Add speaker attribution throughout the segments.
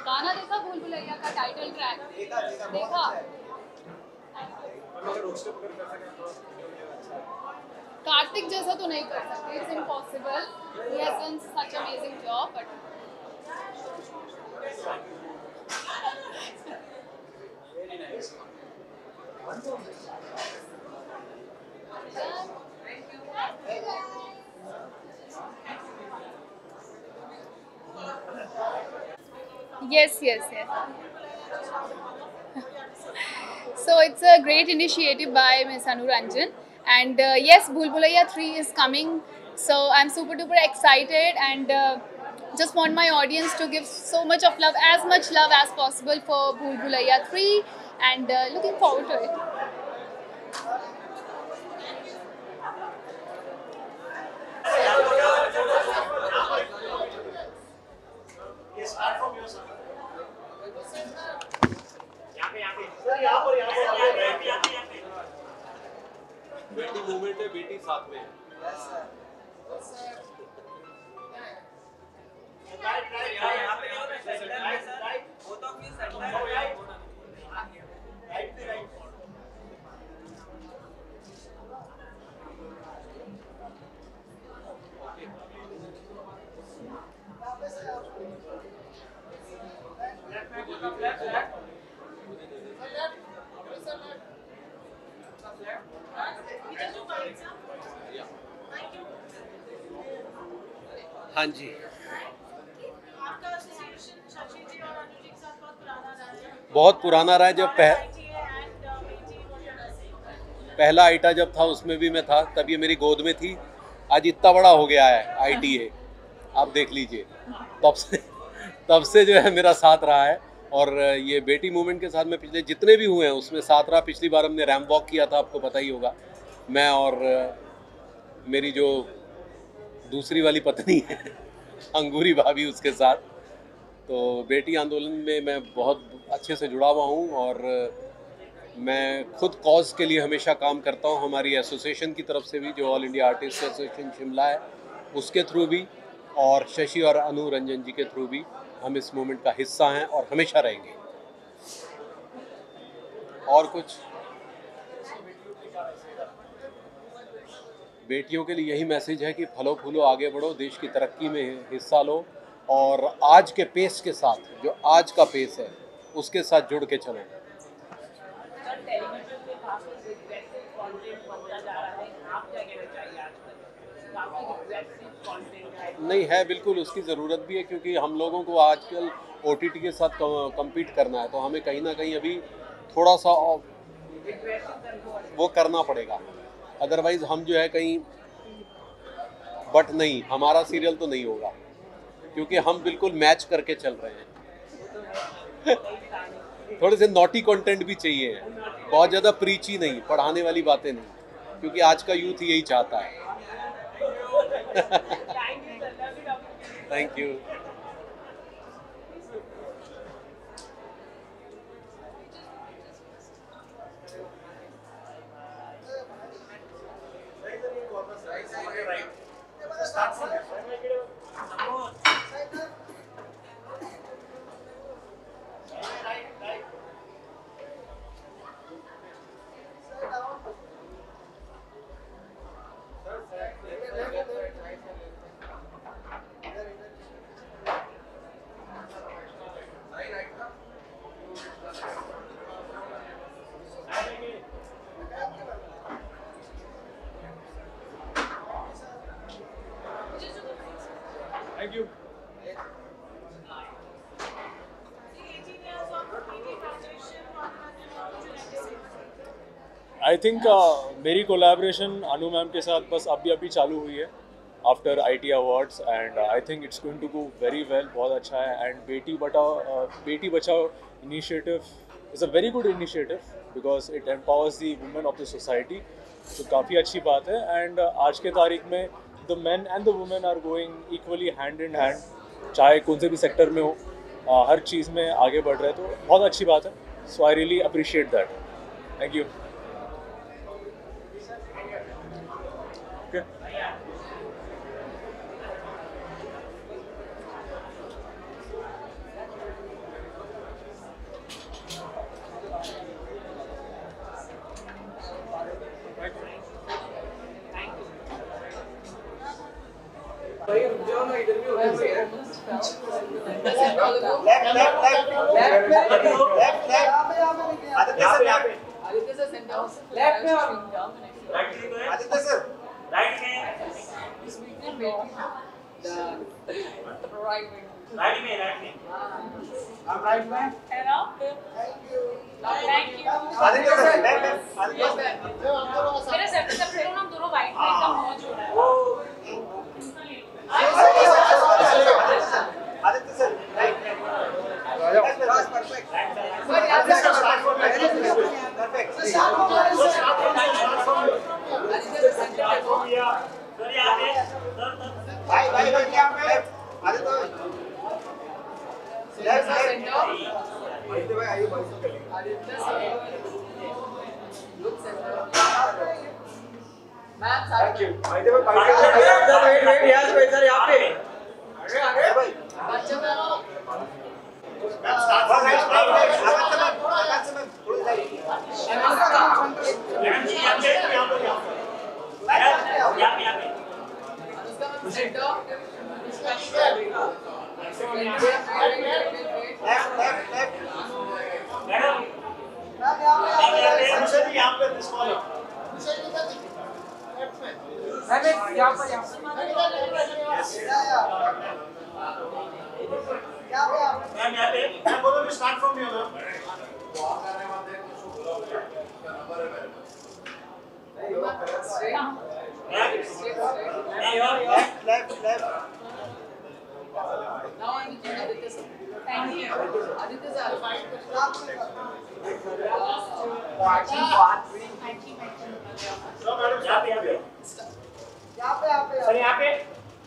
Speaker 1: गाना देखा भूल भुलैया का टाइटल ट्रैक? देखा। कार्तिक जैसा तो नहीं कर सकते, it's impossible. He has done such amazing job, but yes, yes, yes. So it's a great initiative by Ms. Anu Ranjan, and yes, Bhool Bhulaiya 3 is coming. So I'm super duper excited, and just want my audience to give so much of love, as much love as possible for Bhool Bhulaiya 3, and looking forward to it.
Speaker 2: बेटी movement है, बेटी साथ में है। हाँ जी, बहुत पुराना रहा है। जब पहला आईटा जब था उसमें भी मैं था, तब ये मेरी गोद में थी। आज इतना बड़ा हो गया है ITA, आप देख लीजिए। तब से जो है मेरा साथ रहा है, और ये बेटी मूवमेंट के साथ में पिछले जितने भी हुए हैं उसमें साथ रहा। पिछली बार हमने रैम्प वॉक किया था, आपको पता ही होगा, मैं और मेरी जो दूसरी वाली पत्नी है अंगूरी भाभी, उसके साथ। तो बेटी आंदोलन में मैं बहुत अच्छे से जुड़ा हुआ हूँ, और मैं खुद कॉज के लिए हमेशा काम करता हूँ। हमारी एसोसिएशन की तरफ से भी, जो all India artist association Shimla है, उसके थ्रू भी, और शशि और अनु रंजन जी के थ्रू भी हम इस मूवमेंट का हिस्सा हैं और हमेशा रहेंगे। और कुछ बेटियों के लिए यही मैसेज है कि फलो फूलो, आगे बढ़ो, देश की तरक्की में हिस्सा लो, और आज के पेस के साथ, जो आज का पेस है उसके साथ जुड़ के चलो। नहीं है, बिल्कुल उसकी ज़रूरत भी है, क्योंकि हम लोगों को आजकल OTT के साथ कम्पीट करना है, तो हमें कहीं ना कहीं अभी थोड़ा सा वो करना पड़ेगा। अदरवाइज हम जो है कहीं, बट नहीं, हमारा सीरियल तो नहीं होगा, क्योंकि हम बिल्कुल मैच करके चल रहे हैं। थोड़े से नॉटी कंटेंट भी चाहिए, बहुत ज़्यादा प्रीची नहीं, पढ़ाने वाली बातें नहीं, क्योंकि आज का यूथ यही चाहता है। Thank you.
Speaker 3: Thank you. I think मेरी कोलैबोरेशन अनु मैम के साथ बस अभी चालू हुई है after IT awards, and I think it's going to go very well, बहुत अच्छा है। And Beti Bachao initiative is a very good initiative because it empowers the women of the society, तो काफ़ी अच्छी बात है। एंड आज के तारीख में the men and the women are going equally hand in hand, चाहे कौन से भी सेक्टर में हो, हर चीज़ में आगे बढ़ रहे हैं, तो बहुत अच्छी बात है। So I really appreciate that. Thank you.
Speaker 1: मेरा सेपरेट सेपरेट हो ना, हम दोनों वाइट में एकदम मौज हो रहा है।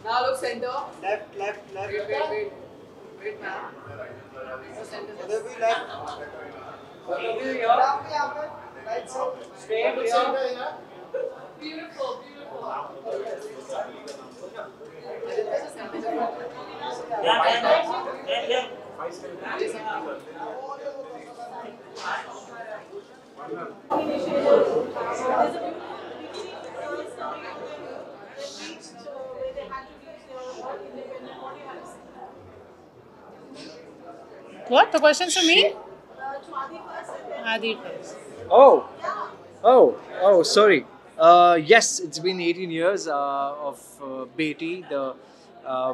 Speaker 1: Now look center. Left. Wait, ma'am. Center. Straight. Beautiful.
Speaker 4: What? The question's for me? Adi first.
Speaker 5: Oh, sorry. Yes, it's been 18 years of Beti.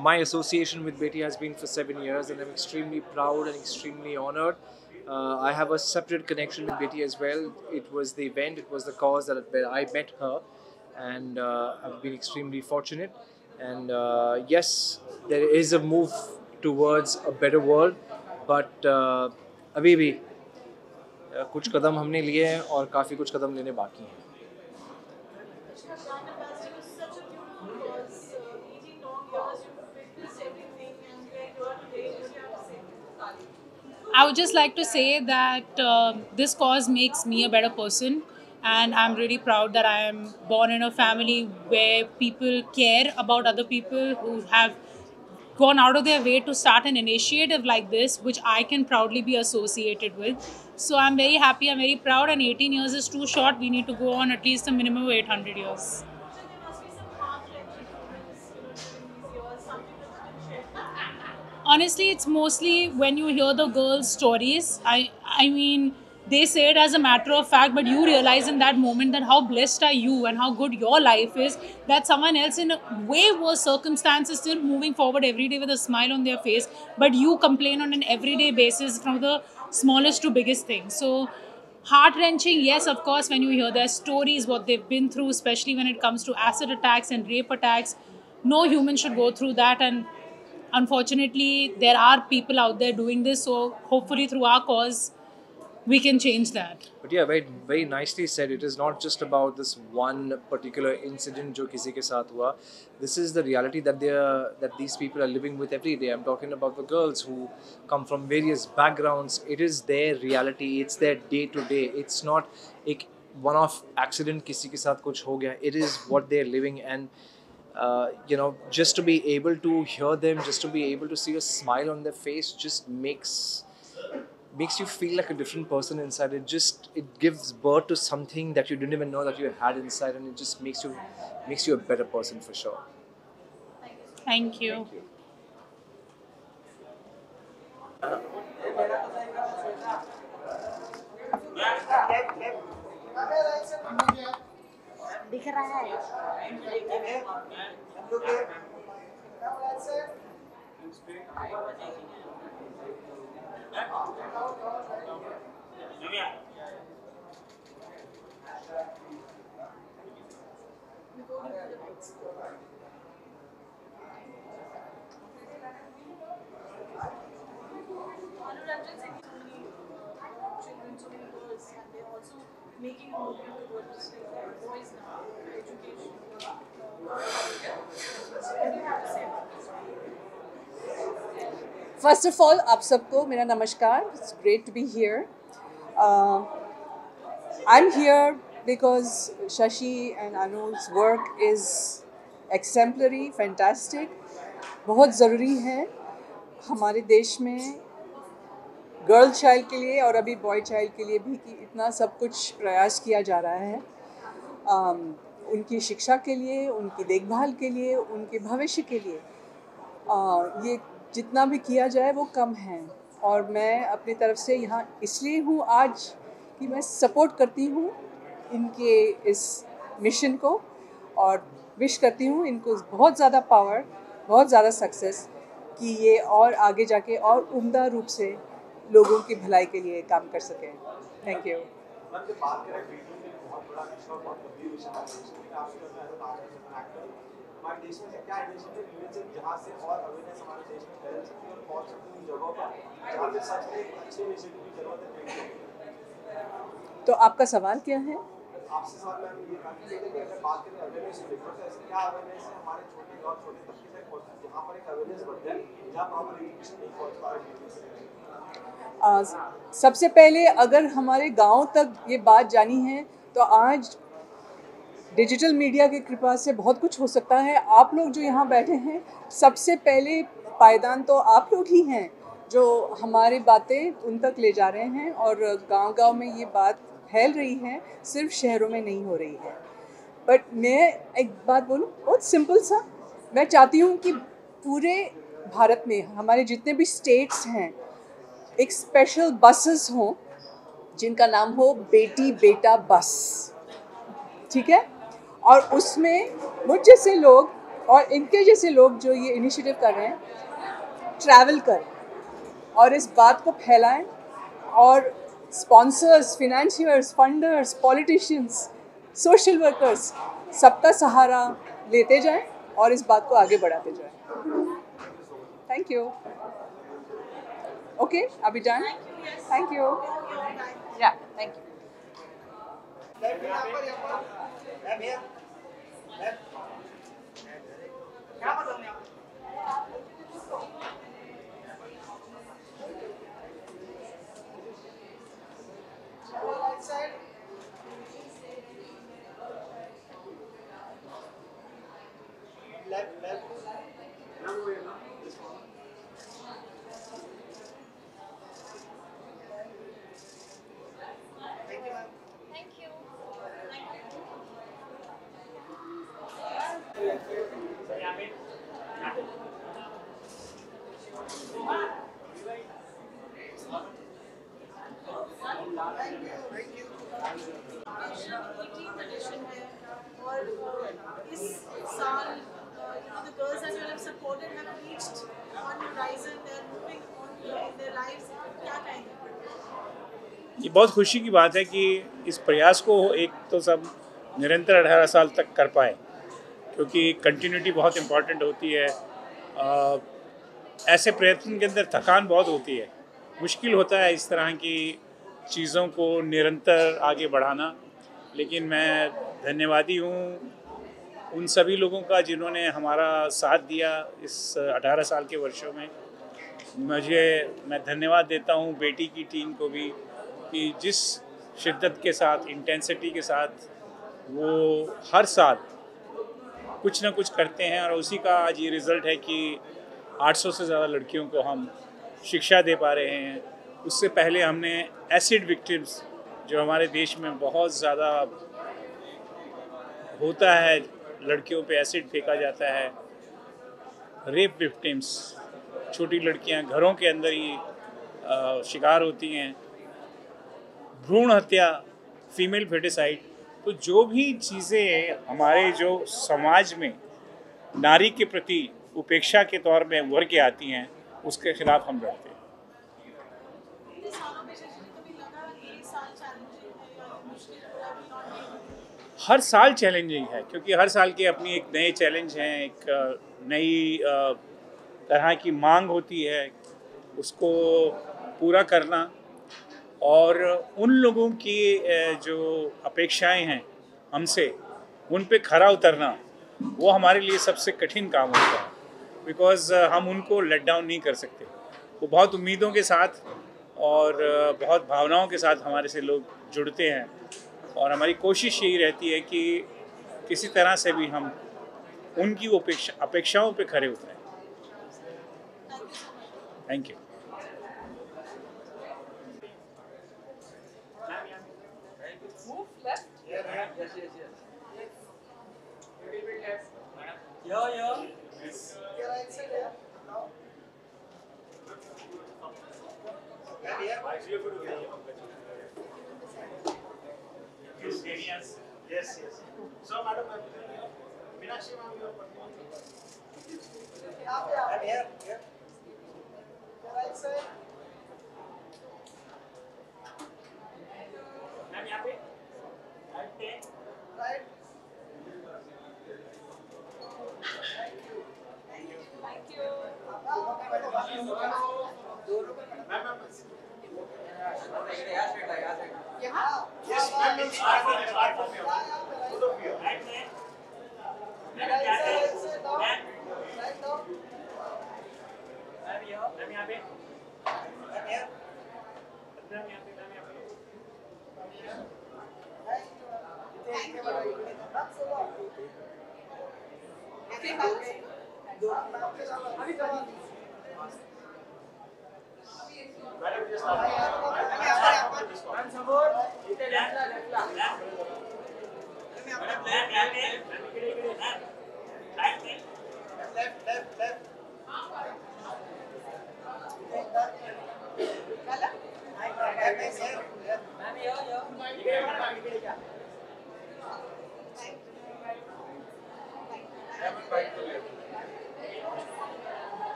Speaker 5: My association with Beti has been for 7 years, and I'm extremely proud and extremely honored. I have a separate connection with Beti as well. It was the event, it was the cause that I met her, and I've been extremely fortunate. And yes, there is a move towards a better world, but अभी भी कुछ कदम हमने लिए हैं और काफ़ी कुछ कदम लेने बाकी हैं.
Speaker 4: I would just like to say that this cause makes me a better person, and I'm really proud that I am born in a family where people care about other people who have gone out of their way to start an initiative like this, which I can proudly be associated with. So I'm very happy, I'm very proud, and 18 years is too short. We need to go on at least a minimum of 800 years. Honestly, it's mostly when you hear the girls' stories. I mean, they say it as a matter of fact, but you realize in that moment that how blessed are you and how good your life is, that someone else in way worse circumstances still moving forward every day with a smile on their face, but you complain on an everyday basis from the smallest to biggest thing. So heart-wrenching, yes, of course, when you hear their stories, what they've been through, especially when it comes to acid attacks and rape attacks. No human should go through that, and unfortunately, there are people out there doing this, so hopefully through our cause, we can change that.
Speaker 5: But yeah, very, very nicely said. It is not just about this one particular incident जो किसी के साथ हुआ. This is the reality that these people are living with every day. I'm talking about the girls who come from various backgrounds. It is their reality. It's their day to day. It's not एक one-off accident किसी के साथ कुछ हो गया. It is what they're living, and just to be able to hear them, just to be able to see a smile on their face, just makes you feel like a different person inside. It gives birth to something that you didn't even know that you had inside, and it just makes you a better person for sure.
Speaker 4: Thank you.
Speaker 6: दिख रहा है।
Speaker 7: Children, so many girls, and they're also making a movement towards boys now, education. So what do you have to say about this?
Speaker 6: First of all, आप सबको मेरा नमस्कार. It's great to be here. I'm here because Shashi and Anu's work is exemplary, fantastic. बहुत ज़रूरी है हमारे देश में गर्ल चाइल्ड के लिए और अभी बॉय चाइल्ड के लिए भी कि इतना सब कुछ प्रयास किया जा रहा है उनकी शिक्षा के लिए, उनकी देखभाल के लिए, उनके भविष्य के लिए. ये जितना भी किया जाए वो कम है और मैं अपनी तरफ से यहाँ इसलिए हूँ आज कि मैं सपोर्ट करती हूँ इनके इस मिशन को और विश करती हूँ इनको बहुत ज़्यादा पावर, बहुत ज़्यादा सक्सेस कि ये और आगे जाके और उम्दा रूप से लोगों की भलाई के लिए काम कर सकें. Thank you.
Speaker 8: हमारे देश में क्या इनिशिएटिव जहाँ से और अवेयरनेस हमारे देश में फैल सकती है और पहुँच सकती है जगहों पर जहाँ पे सच में अच्छे इनिशिएटिव की जरूरत है.
Speaker 6: तो आपका सवाल क्या है?
Speaker 8: आपसे सवाल मैम ये था कि अगर बात करें अवेयरनेस की तो ऐसे क्या अवेयरनेस है हमारे छोटे और छोटे तबके तक पहुँचती है जहाँ पर एक अवेयरनेस बढ़ जाए जहाँ प्रॉपर एजुकेशन नहीं पहुँच पा रही.
Speaker 6: सबसे पहले अगर हमारे गांव तक ये बात जानी है तो आज डिजिटल मीडिया की कृपा से बहुत कुछ हो सकता है. आप लोग जो यहाँ बैठे हैं सबसे पहले पायदान तो आप लोग ही हैं जो हमारी बातें उन तक ले जा रहे हैं और गांव-गांव में ये बात फैल रही है, सिर्फ शहरों में नहीं हो रही है. बट मैं एक बात बोलूँ बहुत सिंपल सा, मैं चाहती हूँ कि पूरे भारत में हमारे जितने भी स्टेट्स हैं एक स्पेशल बसेस हों जिनका नाम हो बेटी बेटा बस. ठीक है? और उसमें मुझ जैसे लोग और इनके जैसे लोग जो ये इनिशिएटिव कर रहे हैं ट्रैवल करें और इस बात को फैलाएं और sponsors, financiers, funders, politicians, social workers सबका सहारा लेते जाएं और इस बात को आगे बढ़ाते जाएं. Thank you. ओके, अभी डन. Thank you. या thank you.
Speaker 7: The girls that you have supported have reached one horizon. They're moving on in their lives. क्या कहेंगे?
Speaker 9: ये बहुत खुशी की बात है कि इस प्रयास को एक तो सब निरंतर 18 साल तक कर पाए क्योंकि कंटिन्यूटी बहुत इम्पॉर्टेंट होती है. ऐसे प्रयत्न के अंदर थकान बहुत होती है, मुश्किल होता है इस तरह की चीज़ों को निरंतर आगे बढ़ाना. लेकिन मैं धन्यवादी हूँ उन सभी लोगों का जिन्होंने हमारा साथ दिया इस 18 साल के वर्षों में. मैं धन्यवाद देता हूँ बेटी की टीम को भी कि जिस शिद्दत के साथ, इंटेंसिटी के साथ वो हर साल कुछ ना कुछ करते हैं और उसी का आज ये रिज़ल्ट है कि 800 से ज़्यादा लड़कियों को हम शिक्षा दे पा रहे हैं. उससे पहले हमने एसिड विक्टिम्स जो हमारे देश में बहुत ज़्यादा होता है, लड़कियों पे एसिड फेंका जाता है, रेप विक्टिम्स, छोटी लड़कियां घरों के अंदर ही शिकार होती हैं, भ्रूण हत्या, फीमेल फेटिसाइड। तो जो भी चीज़ें हमारे जो समाज में नारी के प्रति उपेक्षा के तौर में उभर के आती हैं, उसके खिलाफ हम लड़ते हैं।
Speaker 7: इतने सालों में शशि जी कभी लगा कि ये साल चैलेंजिंग है या मुश्किल है अभी और
Speaker 9: हर साल चैलेंजिंग है, क्योंकि हर साल के अपनी एक नए चैलेंज हैं, एक नई तरह की मांग होती है, उसको पूरा करना और उन लोगों की जो अपेक्षाएं हैं हमसे, उन पे खरा उतरना, वो हमारे लिए सबसे कठिन काम होता है। बिकॉज़ हम उनको लेट डाउन नहीं कर सकते। वो बहुत उम्मीदों के साथ और बहुत भावनाओं के साथ हमारे से लोग जुड़ते हैं, और हमारी कोशिश यही रहती है कि किसी तरह से भी हम उनकी अपेक्षाओं पे खरे उतरें। Thank you.
Speaker 8: Yes. So, madam, Meenakshi ma'am, your performance. I'm here. Right side. Ma'am, यहाँ पे. Right. Thank you. Yes, ma'am. Start from here. Both of you. Right side. Right now. Ma'am यहाँ पे. Ma'am here. Ma'am यहाँ पे.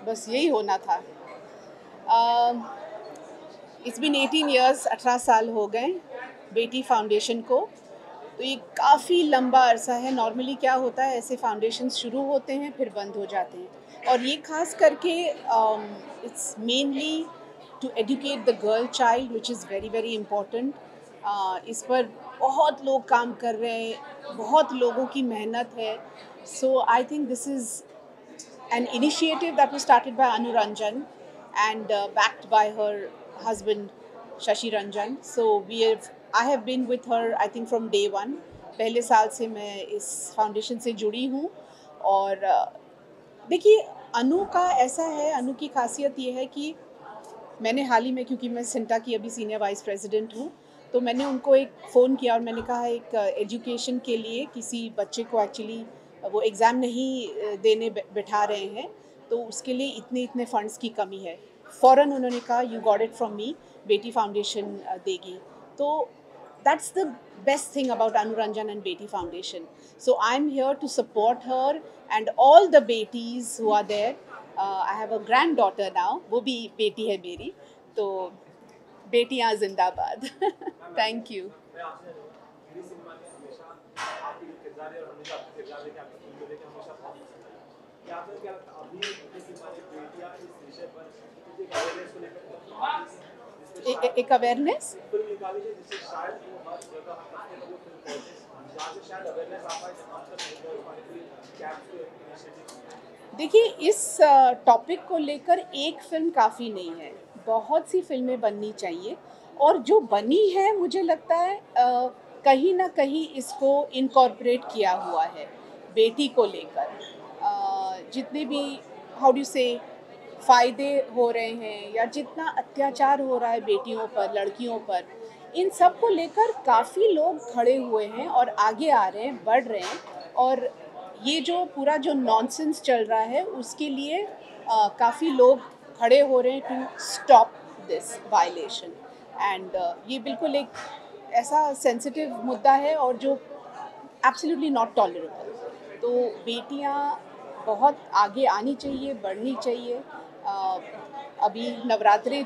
Speaker 10: बस यही होना था। इट्स बिन 18 ईयर्स, 18 साल हो गए बेटी फाउंडेशन को, तो ये काफ़ी लंबा अरसा है। नॉर्मली क्या होता है, ऐसे फाउंडेशन शुरू होते हैं फिर बंद हो जाते हैं, और ये खास करके it's mainly to educate the girl child which is very very important. इस पर बहुत लोग काम कर रहे हैं, बहुत लोगों की मेहनत है। So I think this is an initiative that was started by Anu Ranjan and backed by her husband Shashi Ranjan. So I have been with her I think from day one. पहले साल से मैं इस foundation से जुड़ी हूँ। और देखिए, अनु का ऐसा है, अनु की खासियत ये है कि मैंने हाल ही में, क्योंकि मैं सिंटा की अभी सीनियर वाइस प्रेसिडेंट हूँ, तो मैंने उनको एक फ़ोन किया और मैंने कहा एक एजुकेशन के लिए किसी बच्चे को एक्चुअली वो एग्ज़ाम नहीं देने बिठा रहे हैं, तो उसके लिए इतने फंड्स की कमी है। फ़ौरन उन्होंने कहा you got it from me, Beti foundation देगी। तो that's the best thing about Anu Ranjan and Beti foundation. So I am here to support her and all the बेटीज़ who are there. I have a granddaughter now, वो भी बेटी है मेरी, तो बेटियाँ जिंदाबाद। Thank you. एक अवेयरनेस, देखिए इस टॉपिक को लेकर एक फिल्म काफ़ी नहीं है, बहुत सी फिल्में बननी चाहिए, और जो बनी है मुझे लगता है कहीं ना कहीं इसको इनकॉर्पोरेट किया हुआ है बेटी को लेकर। जितने भी हाउ डू से फ़ायदे हो रहे हैं या जितना अत्याचार हो रहा है बेटियों पर, लड़कियों पर, इन सब को लेकर काफ़ी लोग खड़े हुए हैं और आगे आ रहे हैं, बढ़ रहे हैं। और ये जो पूरा जो नॉनसेंस चल रहा है उसके लिए काफ़ी लोग खड़े हो रहे हैं to stop this violation. And ये बिल्कुल एक ऐसा सेंसिटिव मुद्दा है और जो एब्सोल्युटली नॉट टॉलरेबल। तो बेटियां बहुत आगे आनी चाहिए, बढ़नी चाहिए। अभी नवरात्रि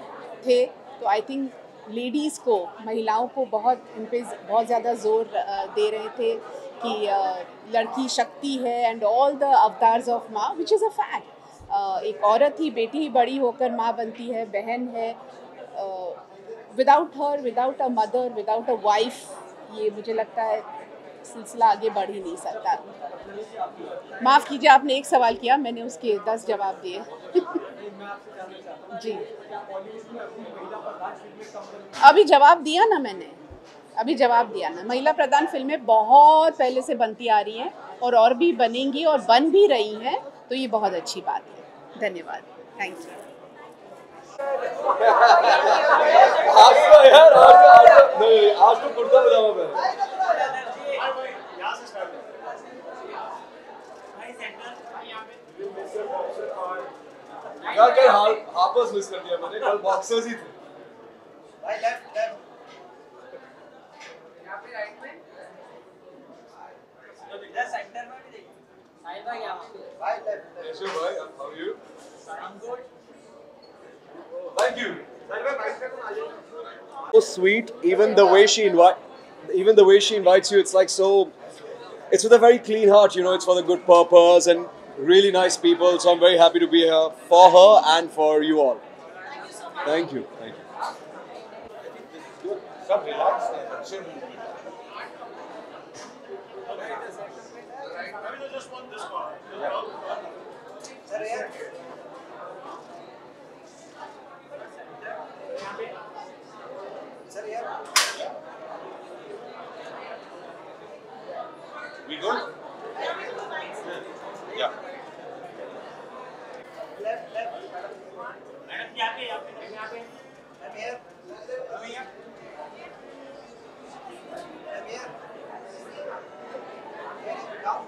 Speaker 10: थे तो आई थिंक लेडीज़ को, महिलाओं को इन पे बहुत ज़्यादा ज़ोर दे रहे थे कि लड़की शक्ति है and all the avatars of माँ, विच इज़ अ फैक्ट। एक औरत ही, बेटी ही बड़ी होकर माँ बनती है, बहन है। Without her, without a mother, without a wife, ये मुझे लगता है सिलसिला आगे बढ़ ही नहीं सकता। माफ़ कीजिए, आपने एक सवाल किया, मैंने उसके 10 जवाब दिए। जी, अभी जवाब दिया ना मैंने, अभी जवाब दिया ना। महिला प्रधान फिल्में बहुत पहले से बनती आ रही हैं और भी बनेंगी और बन भी रही हैं, तो ये बहुत अच्छी बात है। धन्यवाद, थैंक यू।
Speaker 8: आज तो कुर्ता पजामा पहना। यार कल हार्पर्स मिस कर दिया मैंने, कल बॉक्सर्स ही थे। भाई लेफ्ट लेफ्ट यहां पे राइट में इधर सेंटर में भी देखिए साहिल भाई यहां पे भाई लेफ्ट यशु भाई how are you? I am good, thank you. Sahil भाई बाइक पे कौन आ जाओ। So sweet, even the way she invites you, it's like so, it's with a very clean heart, you know, it's for the good purpose and really nice people, so I'm very happy to be here for her and for you all. Thank you. Thank you. Sab relax hai, अच्छे mood mein. I just want this one. Sir, here. Sir, here. We good? Yeah. Left. Madam, यहाँ पे. I'm here. Down.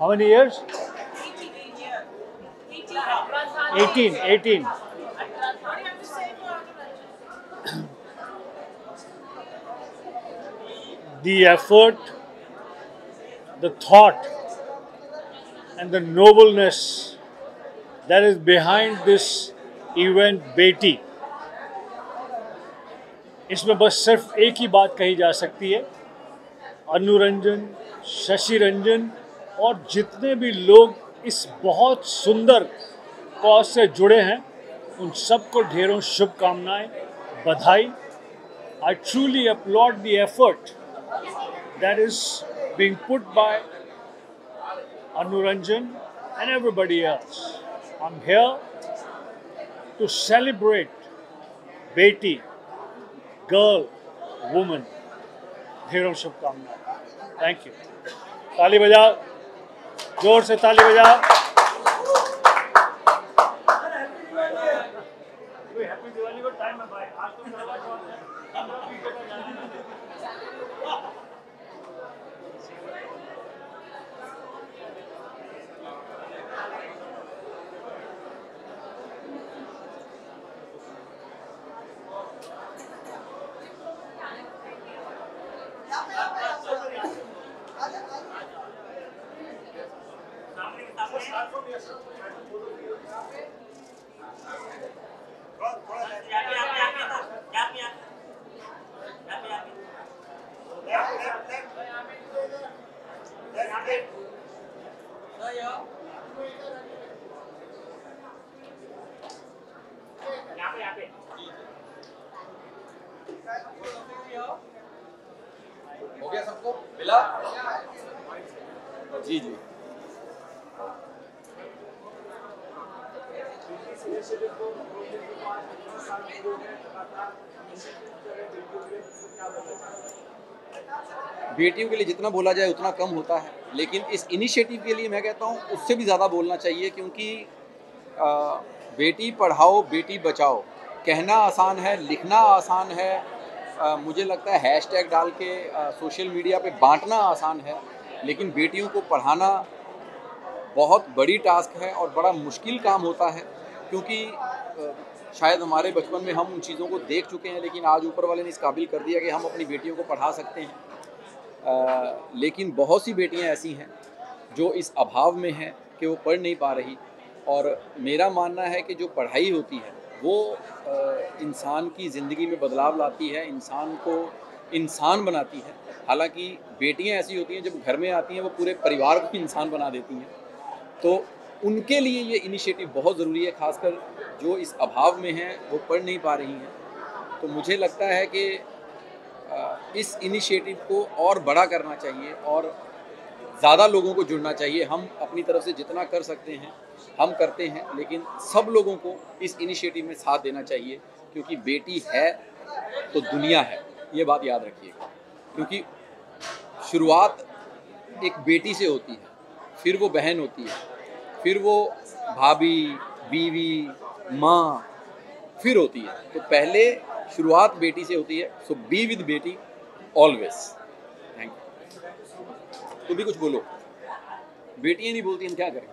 Speaker 11: How many years? 18. The effort, the thought, and the nobleness that is behind this event, बेटी, इसमें बस सिर्फ एक ही बात कही जा सकती है। अनु रंजन, शशि रंजन और जितने भी लोग इस बहुत सुंदर कॉज से जुड़े हैं, उन सबको ढेरों शुभकामनाएं, बधाई। I truly applaud the effort that is being put by Anu Ranjan and everybody else. I'm here to celebrate Beti, girl, woman. ढेरों शुभकामनाएं। Thank you. ताली बजाओ, जोर से ताली बजाओ।
Speaker 8: हो गया सबको मिला?
Speaker 2: जी जी।
Speaker 12: बेटियों के लिए जितना बोला जाए उतना कम होता है, लेकिन इस इनिशिएटिव के लिए मैं कहता हूँ उससे भी ज़्यादा बोलना चाहिए, क्योंकि बेटी पढ़ाओ बेटी बचाओ कहना आसान है, लिखना आसान है, मुझे लगता है हैशटैग डाल के सोशल मीडिया पे बांटना आसान है, लेकिन बेटियों को पढ़ाना बहुत बड़ी टास्क है और बड़ा मुश्किल काम होता है, क्योंकि शायद हमारे बचपन में हम उन चीज़ों को देख चुके हैं, लेकिन आज ऊपर वाले ने इस काबिल कर दिया कि हम अपनी बेटियों को पढ़ा सकते हैं। लेकिन बहुत सी बेटियां ऐसी हैं जो इस अभाव में हैं कि वो पढ़ नहीं पा रही, और मेरा मानना है कि जो पढ़ाई होती है वो इंसान की ज़िंदगी में बदलाव लाती है, इंसान को इंसान बनाती है। हालांकि बेटियां ऐसी होती हैं जब घर में आती हैं वो पूरे परिवार को इंसान बना देती हैं, तो उनके लिए ये इनिशिएटिव बहुत ज़रूरी है, खासकर जो इस अभाव में हैं वो पढ़ नहीं पा रही हैं। तो मुझे लगता है कि इस इनिशिएटिव को और बड़ा करना चाहिए और ज़्यादा लोगों को जुड़ना चाहिए। हम अपनी तरफ से जितना कर सकते हैं हम करते हैं, लेकिन सब लोगों को इस इनिशिएटिव में साथ देना चाहिए, क्योंकि बेटी है तो दुनिया है, ये बात याद रखिएगा। क्योंकि शुरुआत एक बेटी से होती है, फिर वो बहन होती है, फिर वो भाभी, बीवी, माँ फिर होती है। तो पहले शुरुआत बेटी से होती है। सो बी विद बेटी ऑलवेज। Thank you. तो भी कुछ बोलो, बेटियां नहीं बोलती, हम क्या करें।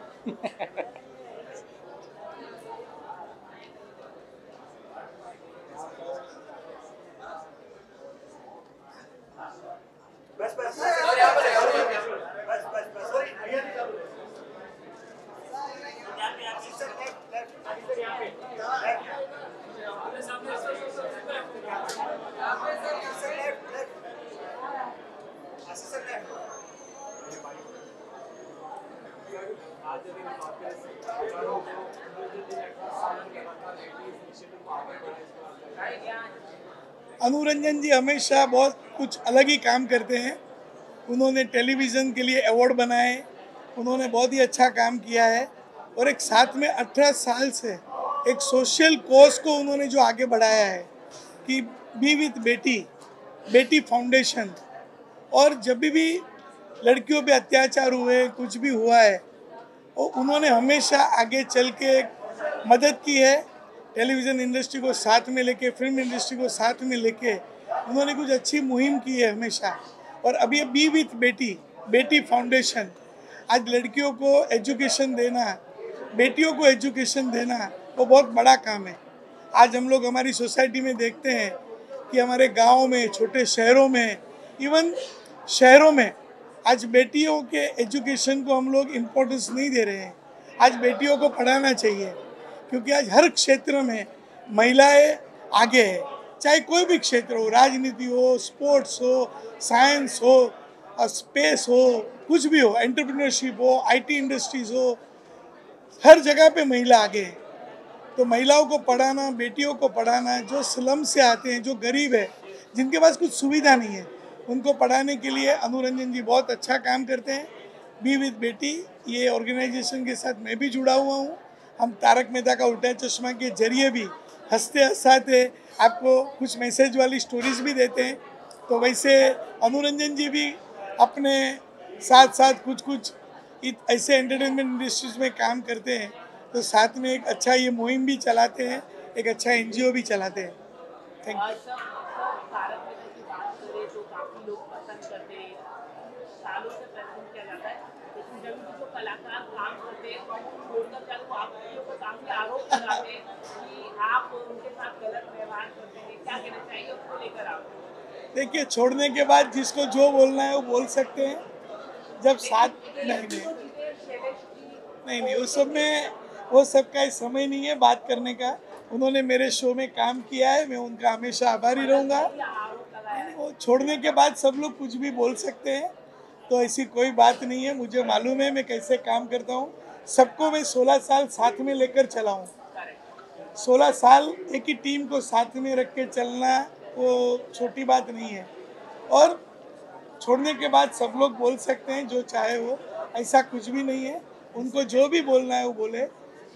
Speaker 13: अनुरंजन जी हमेशा बहुत कुछ अलग ही काम करते हैं। उन्होंने टेलीविज़न के लिए अवार्ड बनाए, उन्होंने बहुत ही अच्छा काम किया है, और एक साथ में 18 साल से एक सोशल कॉज को उन्होंने जो आगे बढ़ाया है कि बी विथ बेटी, बेटी फाउंडेशन। और जब भी लड़कियों पे अत्याचार हुए, कुछ भी हुआ है, और उन्होंने हमेशा आगे चल के मदद की है। टेलीविज़न इंडस्ट्री को साथ में लेके, फिल्म इंडस्ट्री को साथ में लेके उन्होंने कुछ अच्छी मुहिम की है हमेशा। और अब ये बी विथ बेटी, बेटी फाउंडेशन, आज लड़कियों को एजुकेशन देना, बेटियों को एजुकेशन देना, वो बहुत बड़ा काम है। आज हम लोग हमारी सोसाइटी में देखते हैं कि हमारे गाँव में, छोटे शहरों में, इवन शहरों में आज बेटियों के एजुकेशन को हम लोग इम्पोर्टेंस नहीं दे रहे हैं। आज बेटियों को पढ़ाना चाहिए, क्योंकि आज हर क्षेत्र में महिलाएं आगे है, चाहे कोई भी क्षेत्र हो, राजनीति हो, स्पोर्ट्स हो, साइंस हो, स्पेस हो, कुछ भी हो, एंटरप्रेन्योरशिप हो, आईटी इंडस्ट्रीज हो, हर जगह पे महिला आगे है। तो महिलाओं को पढ़ाना, बेटियों को पढ़ाना, जो स्लम से आते हैं, जो गरीब है, जिनके पास कुछ सुविधा नहीं है, उनको पढ़ाने के लिए अनुरंजन जी बहुत अच्छा काम करते हैं। बी विथ बेटी, ये ऑर्गेनाइजेशन के साथ मैं भी जुड़ा हुआ हूँ। हम तारक मेहता का उल्टा चश्मा के जरिए भी हंसते हंसाते आपको कुछ मैसेज वाली स्टोरीज भी देते हैं। तो वैसे अनुरंजन जी भी अपने साथ साथ कुछ ऐसे एंटरटेनमेंट इंडस्ट्रीज में काम करते हैं, तो साथ में एक अच्छा ये मुहिम भी चलाते हैं, एक अच्छा NGO भी चलाते हैं। Thank you.
Speaker 14: भारत में की बात करें तो काफ़ी लोग पसंद करते हैं, सालों से प्रेजेंट किया जाता है, लेकिन जब भी जो कलाकार काम करते हैं तो छोड़कर जाकर वो आपके ऊपर काफ़ी आरोप लगाते हैं कि आप उनके साथ गलत व्यवहार करते हैं। क्या कहना चाहिए उसको लेकर आप?
Speaker 13: देखिए, छोड़ने के बाद जिसको जो बोलना है वो बोल सकते हैं। जब साथ नहीं, उस सब में वो सबका समय नहीं है बात करने का। उन्होंने मेरे शो में काम किया है, मैं उनका हमेशा आभारी रहूँगा। वो छोड़ने के बाद सब लोग कुछ भी बोल सकते हैं, तो ऐसी कोई बात नहीं है। मुझे मालूम है मैं कैसे काम करता हूँ। सबको मैं 16 साल साथ में लेकर चला हूँ। 16 साल एक ही टीम को साथ में रख के चलना वो छोटी बात नहीं है। और छोड़ने के बाद सब लोग बोल सकते हैं जो चाहे वो, ऐसा कुछ भी नहीं है। उनको जो भी बोलना है वो बोले।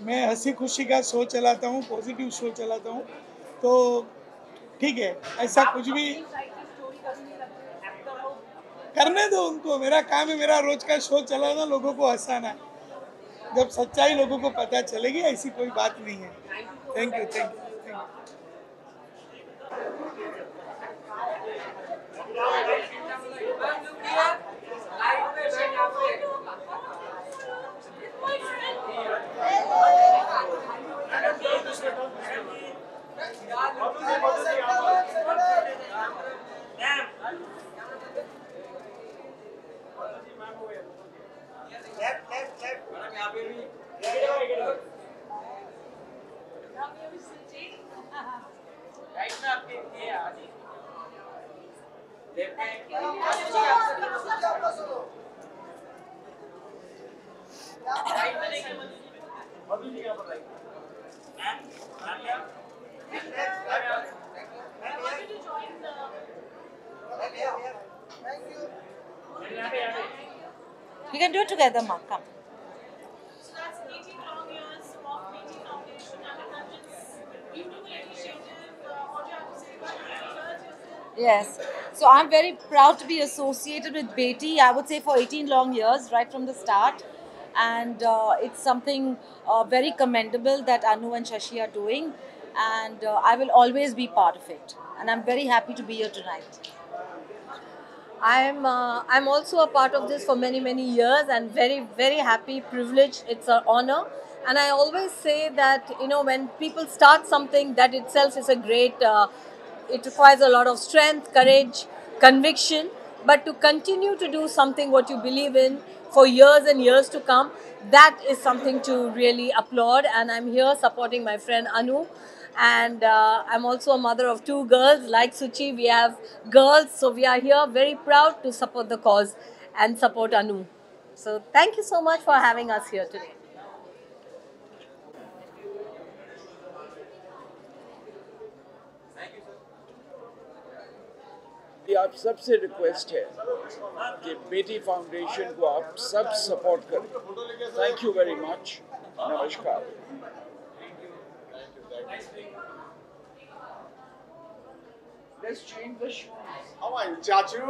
Speaker 13: मैं हंसी खुशी का शो चलाता हूँ, पॉजिटिव शो चलाता हूँ, तो ठीक है, ऐसा कुछ भी करने दो उनको। मेरा काम है, मेरा रोज का शो चलाना, लोगों को हंसाना। जब सच्चाई लोगों को पता चलेगी, ऐसी कोई बात नहीं है। Thank you, thank you.
Speaker 15: You can do it together, Mark. Come.
Speaker 7: So that's 18 long years of BT Foundation and it's beautiful initiative. What do you have to say about it?
Speaker 15: Yes. So I'm very proud to be associated with Beti, I would say for 18 long years, right from the start. And it's something very commendable that Anu and Shashi are doing. And I will always be part of it. And I'm very happy to be here tonight. I'm also a part of this for many years and very happy, privileged. It's an honor, and I always say that when people start something, that itself is a great. It requires a lot of strength, courage, conviction. But to continue to do something what you believe in for years and years to come, that is something to really applaud. And I'm here supporting my friend Anu. And I'm also a mother of 2 girls. Like Suchi, we have girls. So we are here very proud to support the cause and support Anu. So thank you so much for having us here today.
Speaker 16: आप सबसे request है कि बेटी foundation को आप सब support करें। Thank you very much. नमस्कार। Let's change the shoes.
Speaker 17: How are you, Chachu?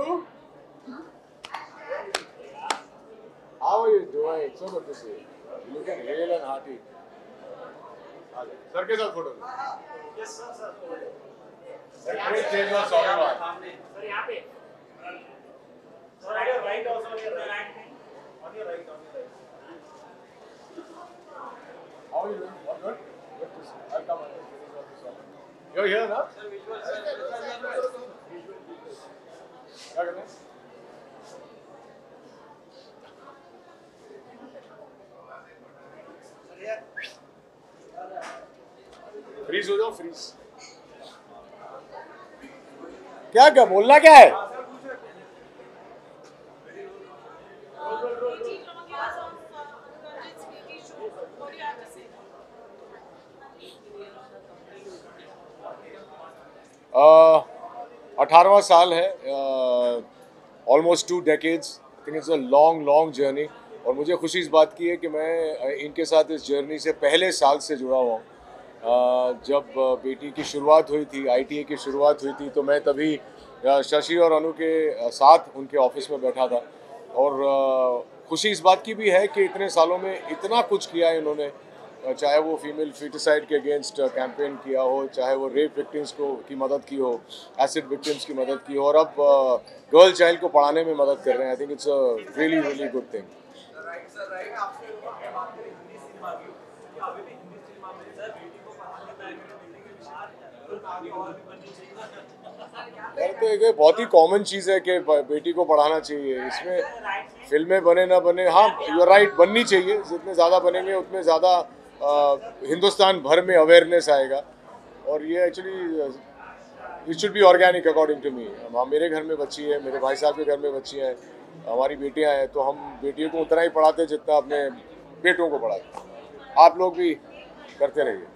Speaker 17: How are you doing? So good to see you. You looking hale and hearty. Sir के साथ photo. Yes, sir. Great change of sorry one. Sir, यहाँ पे. Sir, on your right also, on your right. On your right. How are you doing? All good? Good to see you. I'll come. You're here, na? Sir, visual. क्या करना है? Freeze हो जाओ, freeze. क्या बोलना क्या है? Uh, 18वां साल है, almost 2 decades. I think it's a long journey, और मुझे खुशी इस बात की है कि मैं इनके साथ इस जर्नी से पहले साल से जुड़ा हुआ हूँ। जब बेटी की शुरुआत हुई थी, ITA की शुरुआत हुई थी, तो मैं तभी शशि और अनु के साथ उनके ऑफिस में बैठा था। और खुशी इस बात की भी है कि इतने सालों में इतना कुछ किया है इन्होंने, चाहे वो फीमेल फीटिसाइड के अगेंस्ट कैंपेन किया हो, चाहे वो रेप विक्टिम्स को की मदद की हो, एसिड विक्टिम्स की मदद की हो, और अब गर्ल चाइल्ड को पढ़ाने में मदद कर रहे हैं. आई think it's a really really good thing. यार तो एक बहुत ही कॉमन चीज़ है कि बेटी को पढ़ाना चाहिए. इसमें फिल्में बने ना बने, हाँ यू आर राइट, बननी चाहिए. जितने ज़्यादा बनेंगे उतने ज़्यादा हिंदुस्तान भर में अवेयरनेस आएगा. और ये actually it should be organic according to me. मेरे घर में बच्ची है, मेरे भाई साहब के घर में बच्ची हैं, हमारी बेटियां हैं, तो हम बेटियों को उतना ही पढ़ाते जितना अपने बेटों को पढ़ाते. आप लोग भी करते रहिए.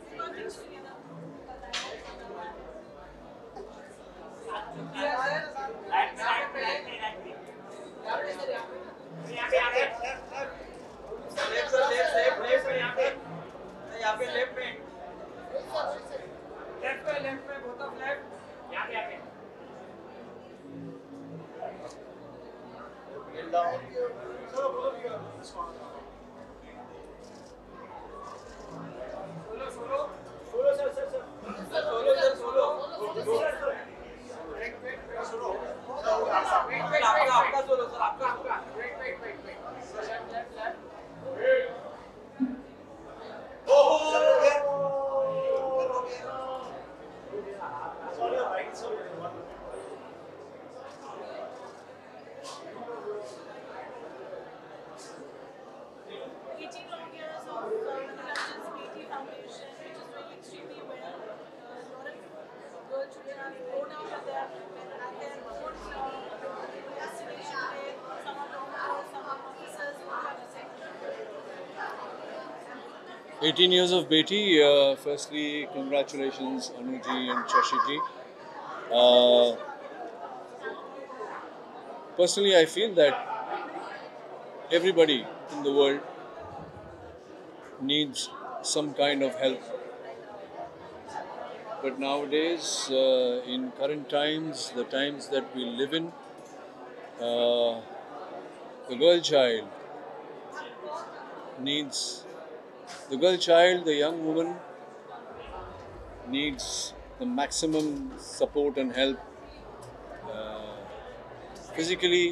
Speaker 18: "18 years of Beti." Firstly, congratulations, Anuji and Shashiji. Personally, I feel that everybody in the world needs some kind of help. But nowadays, in current times, the times that we live in, the girl child, the young woman needs the maximum support and help, physically,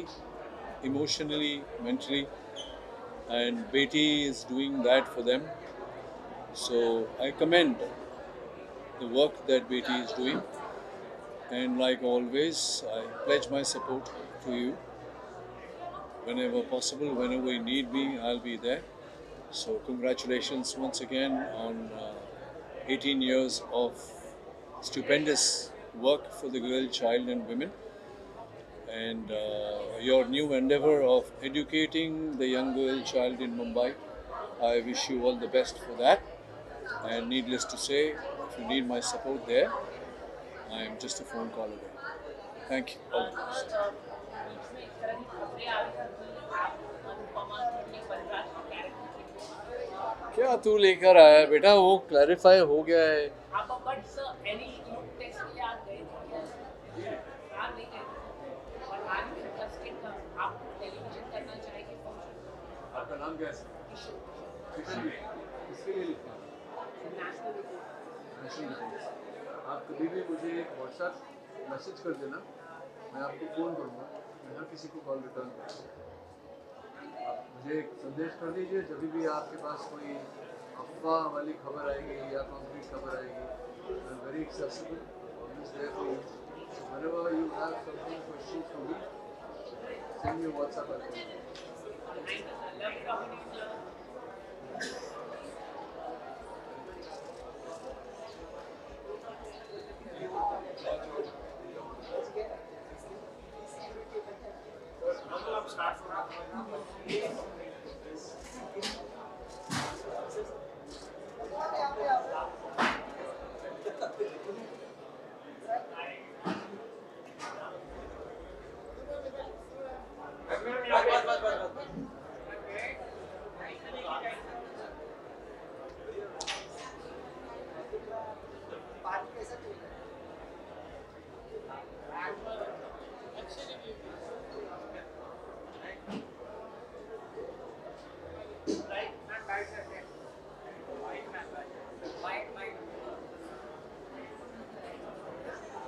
Speaker 18: emotionally, mentally, and Beti is doing that for them. So I commend the work that Beti is doing, and like always, I pledge my support to you. Whenever possible, whenever you need me, I'll be there. So congratulations once again on 18 years of stupendous work for the girl, child and women, and your new endeavor of educating the young girl child in Mumbai. I wish you all the best for that, and needless to say, if you need my support there, I am just a phone call away. Thank you. All the best. क्या तू लेकर आया बेटा? वो clarify हो गया है. आपका नाम क्या है? किसके लिए लिखा? आप कभी भी मुझे एक व्हाट्सएप मैसेज कर देना, मैं आपको फ़ोन करूँगा. मैं हर किसी को कॉल रिटर्न करूँगा. आप मुझे एक संदेश कर दीजिए जब भी आपके पास कोई अफवाह वाली खबर आएगी या कॉन्क्रीट खबर आएगी. I am very accessible, always there for you. So whenever you have something questions for me, send me WhatsApp.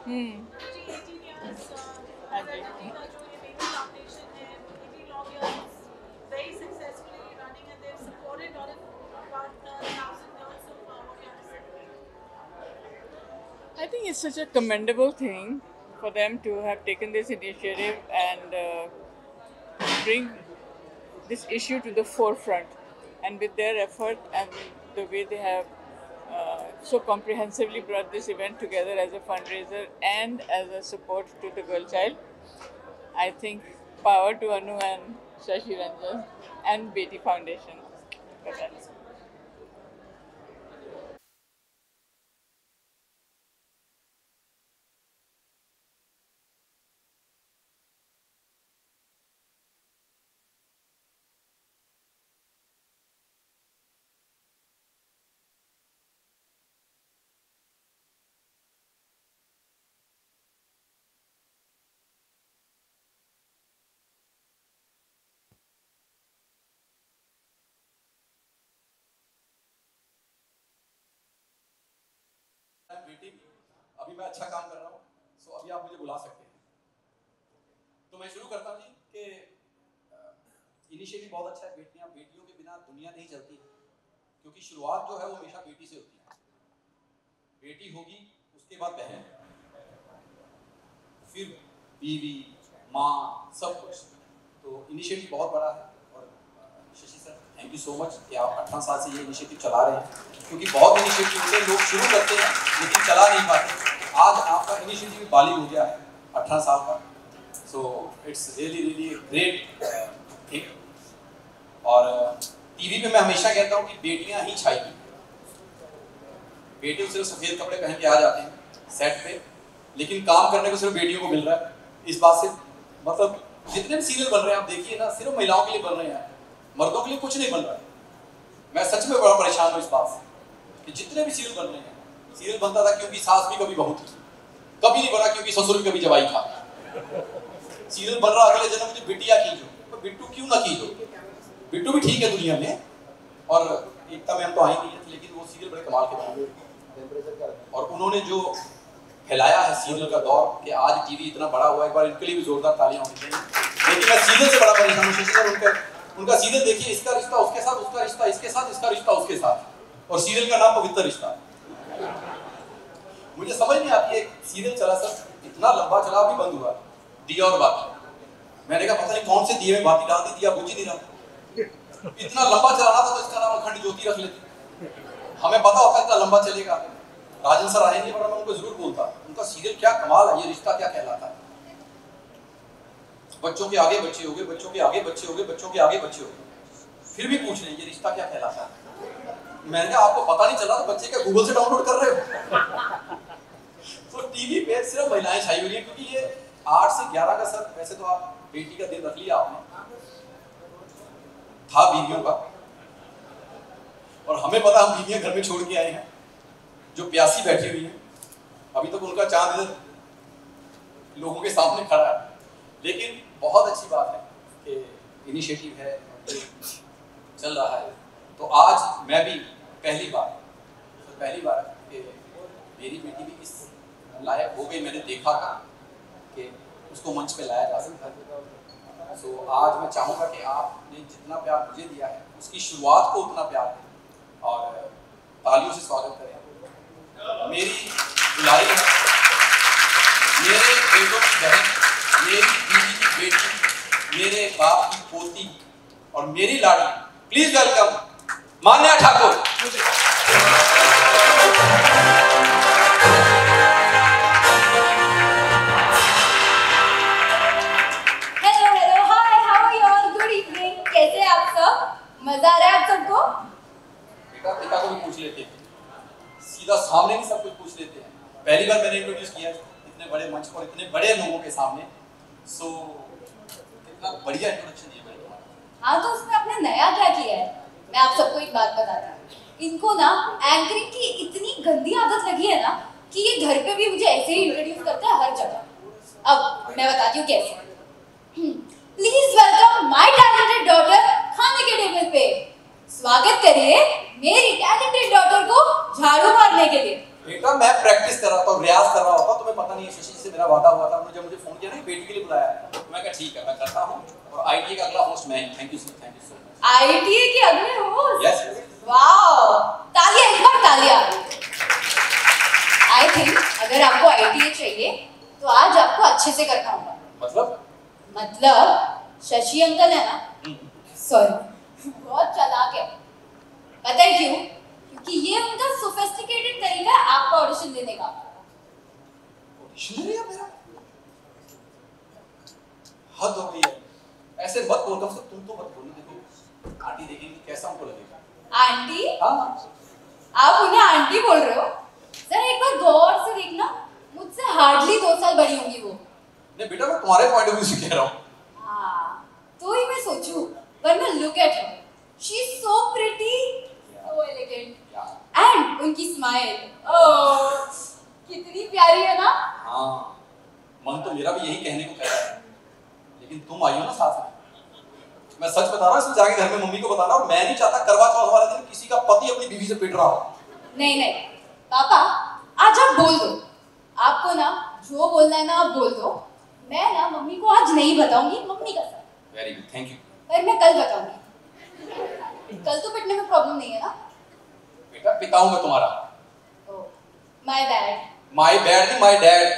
Speaker 6: I think it's such a commendable thing for them to have taken this initiative and bring this issue to the forefront. And with their effort and the way they have so comprehensively brought this event together as a fundraiser and as a support to the girl child, I think power to Anu and Shashi Ranjan and Beti Foundation for that.
Speaker 12: बेटी अभी मैं अच्छा काम कर रहा हूँ, सो अभी आप मुझे बुला सकते हैं। तो मैं शुरू करता हूँ जी कि इनिशिएटिव बहुत अच्छा है। बेटियों के बिना दुनिया नहीं चलती, क्योंकि शुरुआत जो है वो हमेशा बेटी से होती है। बेटी होगी, उसके बाद बहन, फिर बीवी, माँ, सब कुछ। तो इनिशिएटिव बहुत बड़ा है और Shashi sir thank you so much कि आप 18 साल से ये इनिशिएटिव चला रहे हैं, क्योंकि बहुत इनिशिएटिव होते हैं, लोग शुरू करते हैं लेकिन चला नहीं पाते। आज आपका इनिशिएटिव बालिग हो गया है 18 साल का, so it's really great thing. और टीवी पे मैं हमेशा कहता हूँ कि बेटियां ही छाएगी। बेटे सिर्फ सफेद कपड़े पहन के आ जाते हैं सेट पे, लेकिन काम करने को सिर्फ बेटियों को मिल रहा है। इस बात से मतलब जितने भी सीरियल बन रहे हैं आप देखिए ना, सिर्फ महिलाओं के लिए बन रहे हैं, मर्दों के लिए कुछ नहीं बन रहा है। मैं सच में बड़ा परेशान हूँ इस बात से कि जितने भी सीरियल बन रहे हैं, सीरियल बनता था क्योंकि सास भी कभी बहू थी, कभी नहीं बना क्योंकि ससुर भी कभी जवाई था। सीरियल बन रहा अगले जन्म मुझे बिटिया कीजो, तो बिट्टू क्यों ना कीजो, बिट्टू भी ठीक है दुनिया में। और एकता मैम तो आई नहीं है, लेकिन वो सीरियल बड़े कमाल के बने और उन्होंने जो फैलाया है सीरियल का दौर कि आज टीवी इतना बड़ा हुआ है। एक बार इनके लिए भी जोरदार तालियां होनी चाहिए। लेकिन मैं सीरियल से बड़ा परेशान हूँ शशि सर, उनका सीरियल देखिए, इसका रिश्ता उसके साथ, उसका रिश्ता इसके साथ, इसका रिश्ता उसके साथ, और सीरियल का नाम पवित्र रिश्ता। मुझे समझ नहीं आती है, सीरियल चला सर इतना लंबा चला, अभी बंद हुआ दिया और बाती। मैंने कहा पता नहीं कौन से दिए में बाती डाल दी, दिया बुझ ही नहीं रहा। इतना लंबा चलाना था तो इसका नाम अखंड ज्योति रख लेते। हमें पता होता इतना लंबा चलेगा। राजन सर आए नहीं, पर मैं उनको जरूर बोलता उनका सीरियल क्या कमाल है, ये रिश्ता क्या कहलाता है। बच्चों के आगे बच्चे हो गए, बच्चों के आगे बच्चे हो गए, बच्चों के आगे बच्चे हो गए, फिर भी पूछ रहे हैं ये रिश्ता क्या कहलाता है। मैंने कहा आपको पता नहीं चला तो बच्चे क्या गूगल से डाउनलोड कर रहे हो। तो टीवी पे सिर्फ महिलाएं छाई हुई है, क्योंकि ये 8 से 11 का सर, वैसे तो आप बेटी का दिन रख लिया आपने, था बीवियों का, और हमें पता हम बीवियां घर में छोड़ के आए हैं जो प्यासी बैठी हुई है, अभी तक उनका चांद इधर लोगों के सामने खड़ा है। लेकिन बहुत अच्छी बात है कि इनिशिएटिव है, चल रहा है। तो आज मैं भी पहली बार कि मेरी बेटी भी इस लायक हो गई, मैंने देखा था कि उसको मंच पे लाया जा सकता है। सो आज मैं चाहूँगा कि आपने जितना प्यार मुझे दिया है, उसकी शुरुआत को उतना प्यार दें और तालियों से स्वागत करें। मेरी दुलारी है, मेरे बेटों की बहन, मेरी बीवी की बेटी, मेरे बाप की पोती और मेरी लाड़ी, please welcome Manya Thakur.
Speaker 19: Hello hello hi, how are you all, good evening. कैसे हैं आप सब? मजा आ रहा है आप सबको?
Speaker 12: पिता को भी पूछ लेते हैं, सीधा सामने ही सब कुछ पूछ लेते हैं। पहली बार मैंने इंट्रोड्यूस किया इतने बड़े मंच पर इतने बड़े लोगों के सामने, सो कितना बढ़िया इंट्रोडक्शन दिया मैंने तुम्हारा।
Speaker 19: हाँ, तो उसमें आपने नया क्या किया है? मैं आप सबको एक बात बताता हूँ, इनको ना एंकरिंग की इतनी गंदी आदत लगी है ना कि ये घर पे भी मुझे ऐसे ही इंट्रोड्यूस करता है हर जगह। अब मैं बताती हूँ कैसे। Please welcome my talented daughter खाने के टेबल पे। स्वागत करिए मेरी टैलेंटेड डॉटर को झाड़ू मारने के लिए।
Speaker 12: बेटा मैं प्रैक्टिस कर रहा था, रियाज कर रहा होता, तुम्हें पता नहीं, शशि से मेरा वादा हुआ था, उन्होंने जब मुझे फ़ोन किया ना बेटी के लिए बुलाया, तो मैं कहा ठीक है मैं करता हूँ, और ITA का अगला होस्ट मैं। Thank you so much.
Speaker 19: ITA के अगले होस्ट?
Speaker 12: यस।
Speaker 19: वाओ, तालियां, एक बार तालियां। आई थिंक अगर आपको ITA चाहिए तो आज आपको अच्छे से करना होगा। मतलब शशि अंकल है ना, सॉरी बहुत चालाक है। पता है क्यों? क्योंकि ये उनका सोफिस्टिकेटेड तरीका है आपका ऑडिशन देने का।
Speaker 12: ऑडिशन ले लिया मेरा? हद हो गई है, ऐसे मत बोल, कम से कम तुम तो मत बोलना। देखो आंटी देखेंगी कैसा उनको लगेगा।
Speaker 19: आंटी?
Speaker 12: हाँ।
Speaker 19: आप उन्हें आंटी बोल रहे हो? सर एक बार गौर से देखना, मुझसे हार्डली 2 साल बड़ी होंगी वो।
Speaker 12: नहीं बेटा, मैं तुम्हारे पॉइंट ऑफ व्यू से कह रहा हूँ।
Speaker 19: हाँ, तो ही मैं सोचूं, वरना look at her, she is so pretty, so elegant, and उनकी स्माइल, ओह कितनी प्यारी है ना।
Speaker 12: हाँ, मन तो मेरा भी यही कहने को कह रहा है, लेकिन तुम आई हो ना साथ में। मैं सच बता रहा हूँ, इसमें जाके घर में मम्मी को बताना, और मैं नहीं चाहता करवा चौथ वाले दिन किसी का पति अपनी बीवी से पिट रहा हो।
Speaker 19: नहीं नहीं पापा, आज आप बोल दो, आपको ना जो बोलना है ना आप बोल दो। मैं ना मम्मी को आज नहीं बताऊंगी, मम्मी का sir.
Speaker 12: Very good, thank you.
Speaker 19: पर मैं कल बताऊंगी। कल तो पिटने में प्रॉब्लम नहीं है ना?
Speaker 12: बेटा पिता हूँ मैं तुम्हारा।
Speaker 19: My bad.
Speaker 12: माय बैड नहीं, माय डैड।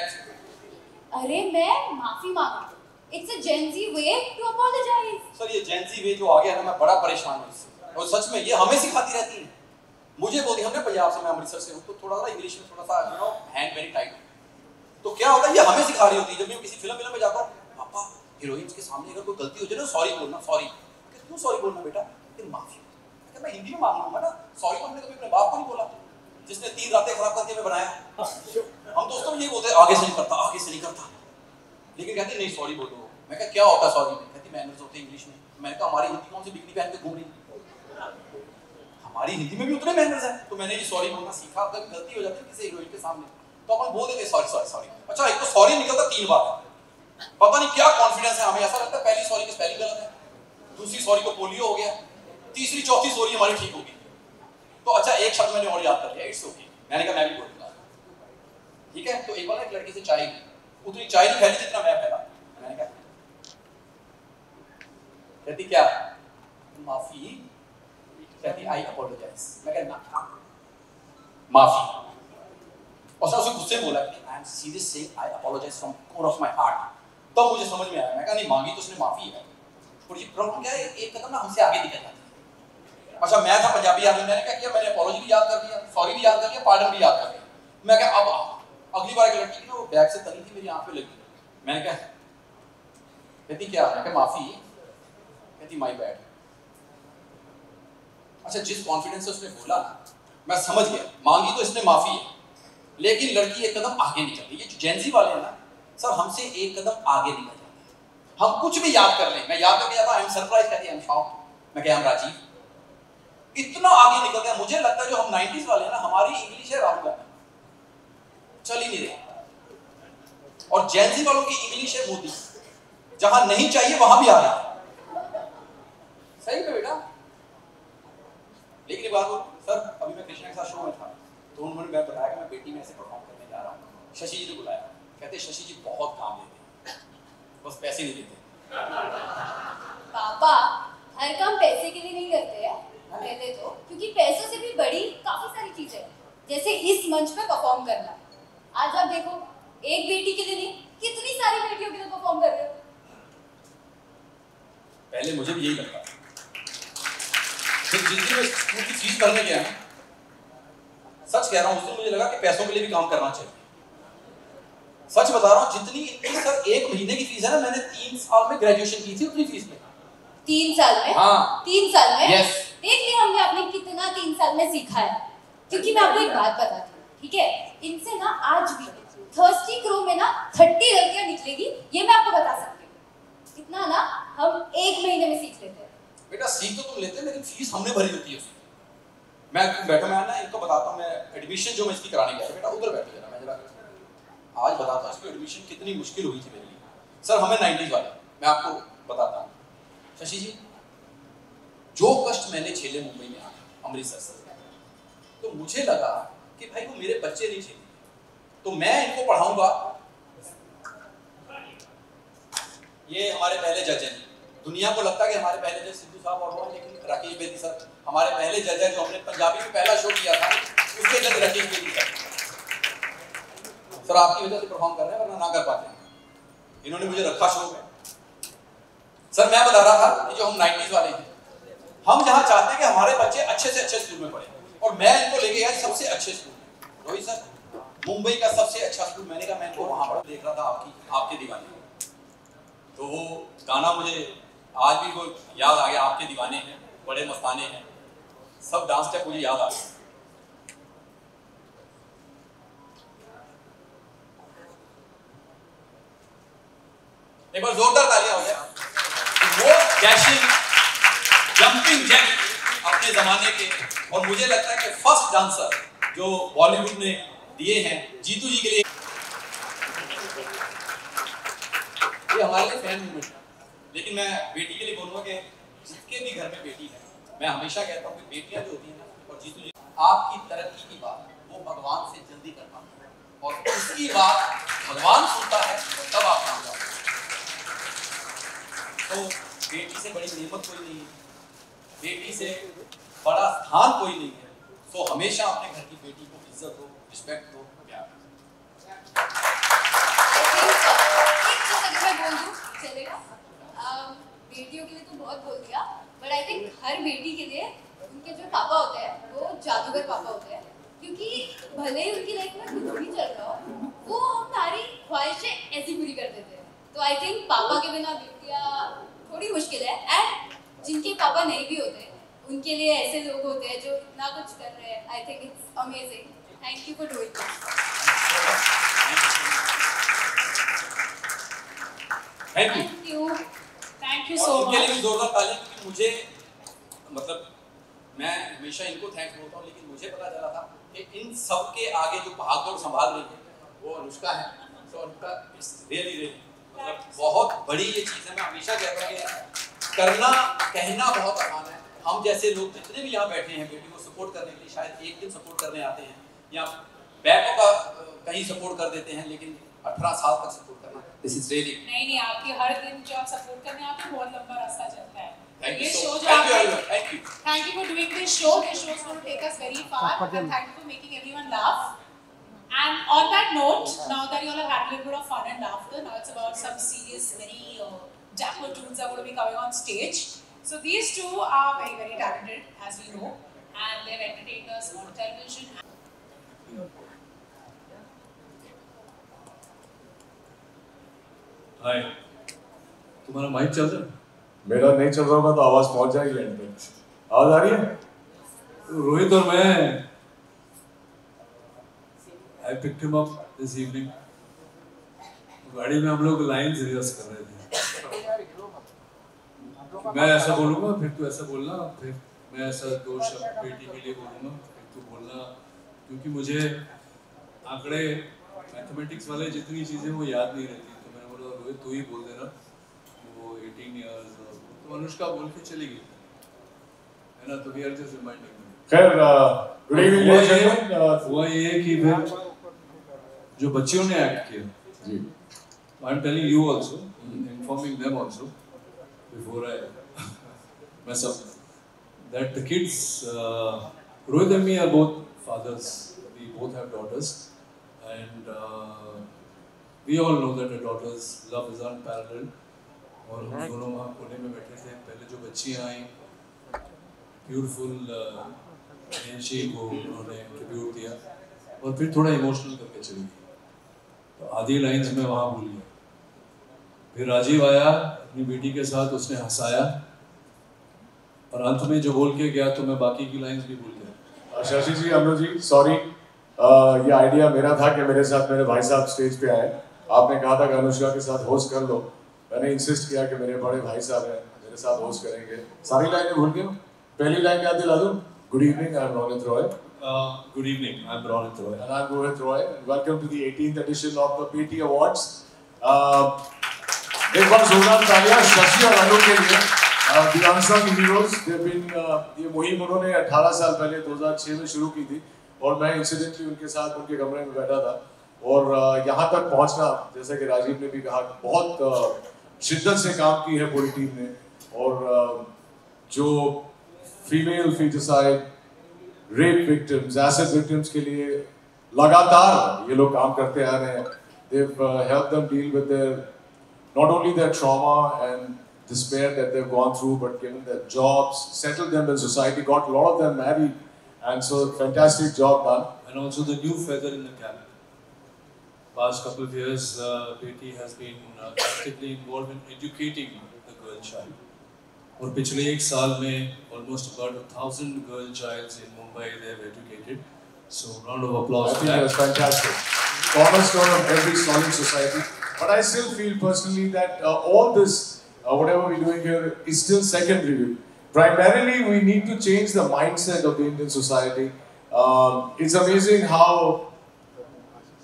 Speaker 19: अरे मैं माफी मांगा। It's a Gen Z way to apologize.
Speaker 12: Sir ये जेंजी वे जो आ गया ना, मैं बड़ा परेशान हूँ इससे, और सच में ये हमें सिखाती रहती है। मुझे बोलती, हमने पंजाब से, मैं अमृतसर से हूँ, तो थोड़ा सा इंग्लिश में थोड़ा सा you know hand very tight. तो क्या होता है, ये हमें सिखा रही होती है। जब मैं किसी फिल्म में जाता हूँ, पापा हीरोइंस के सामने अगर कोई गलती हो जाए ना, सॉरी बोलना, सॉरी। क्यों सॉरी बोलना बेटा? माफी। मैं हिंदी में मांग लूंगा ना, सॉरी तो हमने कभी अपने बाप को नहीं बोला जिसने 3 रातें खराब करके हमें बनाया। हम दोस्तों में यही बोलते हैं, आगे से नहीं करता, आगे से नहीं करता, लेकिन कहते नहीं सॉरी बोलो। मैं कहा क्या होता है सॉरी में? कहती मैनर्स होते हैं इंग्लिश में। मैंने कहा हमारी हिंदी कौन सी बिगड़ी पहन के घूम रही, हमारी हिंदी में भी उतने मैनर्स हैं। तो मैंने ये सॉरी बोलना सीखा। कभी गलती हो जाती है किसी हीरोइन के सामने, तो अपन बोल देते सॉरी सॉरी सॉरी। अच्छा, एक तो सॉरी निकलता 3 बार, पता नहीं क्या कॉन्फिडेंस है हमें। ऐसा लगता है पहली सॉरी की स्पेलिंग गलत है, दूसरी सॉरी को पोलियो हो गया, तीसरी चौथी सॉरी हमारी ठीक होगी। तो अच्छा एक शब्द मैंने और याद कर लिया, इट्स ओके। मैंने कहा मैं भी बोल दूंगा, ठीक है। तो एक बार एक लड़की से चाय की, उतनी चाय नहीं फैली जितना मैं फैला। मैंने कहा, कहती क्या? माफी। कहती आई अपोलोजाइज। मैं कहा ना, माफी। और उसे गुस्से में बोला कि I am serious saying I apologize from core of my heart. तो मुझे समझ में आया। मैं कहा नहीं, मांगी तो उसने माफी है, और ये प्रॉब्लम क्या है, एक कदम ना हमसे आगे निकल जाती है। अच्छा मैं था पंजाबी आदमी, मैंने क्या किया, मैंने अपोलॉजी भी याद कर लिया, सॉरी भी याद कर लिया, पार्डन भी याद कर लिया। मैं क्या अब अगली बार एक लड़की की ना वो बैग से तली थी, मेरी आंख पे लगी। मैंने कहा, कहती क्या? मैं कहा माफी। कहती माय बैड। अच्छा जिस कॉन्फिडेंस से उसने बोला मैं समझ गया, मांगी तो इसने माफी है, लेकिन लड़की एक कदम आगे निकल गई। ये जो जेंजी वाले हैं ना सर, हमसे एक कदम आगे निकल जाते हैं। हम कुछ भी याद कर लें, मैं याद करके जाता, आई एम सरप्राइज, कहती आई एम शॉक्ड। मैं क्या, हम राजीव। इतना आगे निकल गया। मुझे लगता है जो हम 90s वाले हैं ना, हमारी इंग्लिश है राहुल गांधी, चल ही नहीं रही। और जेंजी वालों की इंग्लिश है मोदी, जहां नहीं चाहिए वहां भी आ रही है। सही है बेटा। लेकिन एक बात बोल सर, अभी मैं कृष्णा के साथ शो में था, तो उन्होंने मैं बताया कि मैं बेटी में ऐसे परफॉर्म करने जा रहा हूँ। शशि जी ने बुलाया, कहते शशि जी बहुत काम देते हैं, बस पैसे नहीं देते।
Speaker 19: पापा हर काम पैसे के लिए नहीं करते हैं, कहते तो क्योंकि पैसों से भी बड़ी काफी सारी चीजें हैं, जैसे इस मंच पे परफॉर्म करना। आज आप देखो, एक बेटी के लिए नहीं, कितनी सारी बेटियों के लिए परफॉर्म कर रहे हो।
Speaker 12: पहले मुझे भी यही लगता, फिर जिस दिन मैं स्कूल की फीस भरने गया ना, सच कह रहा हूँ, उस दिन मुझे लगा कि पैसों के लिए भी काम करना चाहिए। सच बता रहा हूँ, जितनी इनकी सर 1 महीने की फीस है ना, मैंने 3 साल में ग्रेजुएशन की थी उतनी फीस में।
Speaker 19: 3 साल में?
Speaker 12: हाँ।
Speaker 19: 3 साल में?
Speaker 12: यस।
Speaker 19: देख लिया हमने आपने कितना 3 साल में सीखा है। क्योंकि मैं आपको एक बात बताती हूँ, ठीक है? इनसे ना आज भी थर्स्टी क्रो में ना 30 गलतियां निकलेगी, ये मैं आपको बता सकती हूँ। कितना ना हम 1 महीने में सीख लेते हैं।
Speaker 12: बेटा सीख तो तुम लेते हैं, लेकिन फीस हमने भरी होती है उसकी। मैं बैठो, मैं ना इनको बताता हूँ, मैं एडमिशन जो मैं इसकी कराने गया था, बेटा उधर बैठो जरा, मैं जरा आज बताता हूँ इसकी एडमिशन कितनी मुश्किल हुई थी मेरे लिए। सर हमें 90s वाले, मैं आपको बताता हूँ शशि जी, जो कष्ट मैंने झेले मुंबई में आकर अमृतसर से, तो मुझे लगा कि भाई वो मेरे बच्चे नहीं झेले, तो मैं इनको पढ़ाऊंगा ये हमारे पहले जज हैं। दुनिया को लगता है कि हमारे पहले जज सिद्धू साहब और वो, लेकिन राकेश बेदी सर हमारे पहले जज है। जो हमने पंजाबी में पहला शो किया था उसके जज राकेश बेदी सर। सर आपकी वजह से परफॉर्म कर रहे हैं वरना ना कर पाते हैं। इन्होंने मुझे रखा शो में। सर मैं बता रहा था कि जो हम 90s वाले हैं, हम जहाँ चाहते हैं कि हमारे बच्चे अच्छे से अच्छे स्कूल में पढ़े, और मैं इनको लेके गया सबसे अच्छे स्कूल में। रोहित सर मुंबई का सबसे अच्छा स्कूल, मैंने कहा मैं इनको वहाँ पढ़ा। देख रहा था आपके दीवाने, तो वो गाना मुझे आज भी वो याद आ गया। आपके दीवाने हैं, बड़े मस्ताने हैं, सब डांस स्टेप मुझे याद आ गया। एक बार जोरदार तालियां हो जाए। वो डैशिंग जंपिंग जैक अपने जमाने के, और मुझे लगता है कि फर्स्ट डांसर जो बॉलीवुड ने दिए हैं जीतू जी के लिए, ये हमारे लिए फैन मूवमेंट है। लेकिन मैं बेटी के लिए बोलूँगा कि जिसके भी घर में बेटी है, मैं हमेशा कहता हूँ कि बेटियां जो होती हैं ना, और जीतू जी आपकी तरक्की की बात वो भगवान से जल्दी कर पाते हैं, और उसकी बात भगवान सुनता है तब आप कामयाब। तो बेटी से बड़ी नेमत कोई नहीं है, बेटी से बड़ा स्थान कोई नहीं है। तो हमेशा अपने घर की बेटी को इज्जत दो, रिस्पेक्ट दो, प्यार दो।
Speaker 19: बेटियों के लिए तो बहुत बोल दिया, बट आई थिंक हर बेटी के लिए उनके जो पापा होते हैं वो जादूगर पापा होते हैं, क्योंकि भले ही उनकी लाइफ में कुछ भी चल रहा हो, वो हमारी ख्वाहिशें ऐसी पूरी कर देते हैं। तो आई थिंक पापा के बिना बेटियां थोड़ी मुश्किल है, एंड जिनके पापा नहीं भी होते उनके लिए ऐसे लोग होते हैं जो इतना कुछ कर रहे हैं। आई think it's amazing. Thank you for doing this.
Speaker 12: Thank you
Speaker 4: so much.
Speaker 12: उनके लिए भी जोरदार ताली, क्योंकि मुझे मतलब मैं हमेशा इनको थैंक्स बोलता हूँ, लेकिन मुझे पता चला था कि इन सब के आगे जो भागदौड़ संभाल रही है वो अनुष्का है। तो अनुष्का इट्स रियली मतलब बहुत बड़ी ये चीज़ है। मैं हमेशा कहता हूँ कि करना कहना बहुत आसान है। हम जैसे लोग जितने भी यहाँ बैठे हैं बेटी को सपोर्ट करने के लिए शायद एक दिन सपोर्ट करने आते हैं, या बैकों का कहीं सपोर्ट कर देते हैं, लेकिन 18 साल तक सपोर्ट करना, दिस इज रियली
Speaker 4: नहीं आपकी हर दिन जो आप सपोर्ट करने आते हैं बहुत लंबा रास्ता चलता है।
Speaker 12: Thank you
Speaker 4: ये
Speaker 12: so
Speaker 4: शो
Speaker 12: much.
Speaker 4: जो
Speaker 12: Thank you,
Speaker 4: आपने
Speaker 12: everyone. Thank you.
Speaker 4: Thank you for doing this show. This show is going to take us very far. And thank you for making everyone laugh. And on that note, now that you all have had a little bit of fun and laughter, now it's about some serious, very dapper tunes that are going to be coming on stage. So these two are very, very talented, as we know, and they've entertained us on television.
Speaker 20: हाय, तुम्हारा mic चल रहा है?
Speaker 17: मेरा नहीं चल रहा होगा तो आवाज पहुंच जाएगी एंड तक। आवाज आ रही है?
Speaker 20: रोहित और मैं I picked him up this evening. गाड़ी में हम लोग लाइन्स रिहर्स कर रहे थे। मैं ऐसा बोलूँगा, फिर तू ऐसा बोलना, फिर मैं ऐसा 2 शब्द बेटी के लिए बोलूँगा, फिर तू बोलना, क्योंकि मुझे आंकड़े मैथमेटिक्स वाले जितनी चीज़ें वो याद नहीं रहती, तो मैंने बोला रोहित तू ही बोल देना। वो 18 ईयर्स तो अनुष्का बोल के चली गई है ना, तो वी आर जस्ट रिमाइंडिंग।
Speaker 17: खैर गुड इवनिंग।
Speaker 20: हुआ ये कि फिर जो बच्चियों ने एक्ट किया जी, I am telling you also, informing them also before I mess up, that the kids, Rohit and me are both fathers, we both have daughters, and we all know that a daughter's love is unparalleled. और हम दोनों वहाँ कोने में बैठे थे, पहले जो बच्चियाँ आई ब्यूटीफुल नेंशी को उन्होंने ट्रिब्यूट दिया और फिर थोड़ा इमोशनल करके चली गई, तो आधी लाइंस में वहाँ भूल गया। फिर राजीव आया अपनी बेटी के साथ, उसने हंसाया और अंत में जो बोल के गया तो मैं बाकी की लाइंस भी भूल गया।
Speaker 17: शशि जी, अमरू जी, सॉरी, ये आइडिया मेरा था कि मेरे साथ मेरे भाई साहब स्टेज पे आए। आपने कहा था कि अनुष्का के साथ होस्ट कर लो, मैंने इंसिस्ट किया कि मेरे बड़े भाई साहब हैं, मेरे साथ होस्ट करेंगे। सारी लाइनें भूल गए, पहली लाइन याद दिला दूं। Good evening, I am Rohit Roy.
Speaker 20: Good evening, I am Rohit Roy.
Speaker 17: And I'm Rohit Roy. Welcome to the 18th edition of the BT Awards. एक बार जोरदार तालियां शशि और अनु के लिए। The unsung heroes, they've been, ये मुहिम उन्होंने 18 साल पहले 2006 में शुरू की थी और मैं इंसिडेंटली उनके साथ उनके कमरे में बैठा था और यहाँ तक पहुँचना, जैसे कि राजीव ने भी कहा, बहुत शिद्दत से काम की है पूरी टीम ने, और जो female foeticide, rape victims, acid victims के लिए लगातार ये लोग काम करते आ रहे हैं. They've helped them deal with not only their trauma and despair that they've gone through, but given them jobs, settled them in society, got a lot of them married, and so fantastic job done.
Speaker 20: And also the new feather in the cap. Past couple of years, Beti has been actively involved in educating the girl child. और पिछले एक साल में almost about 1,000 girl childs in Mumbai they have educated. So round of applause.
Speaker 17: I think that's fantastic. Cornerstone of every solid society. But I still feel personally that all this, whatever we're doing here, is still secondary. Primarily, we need to change the mindset of the Indian society. It's amazing how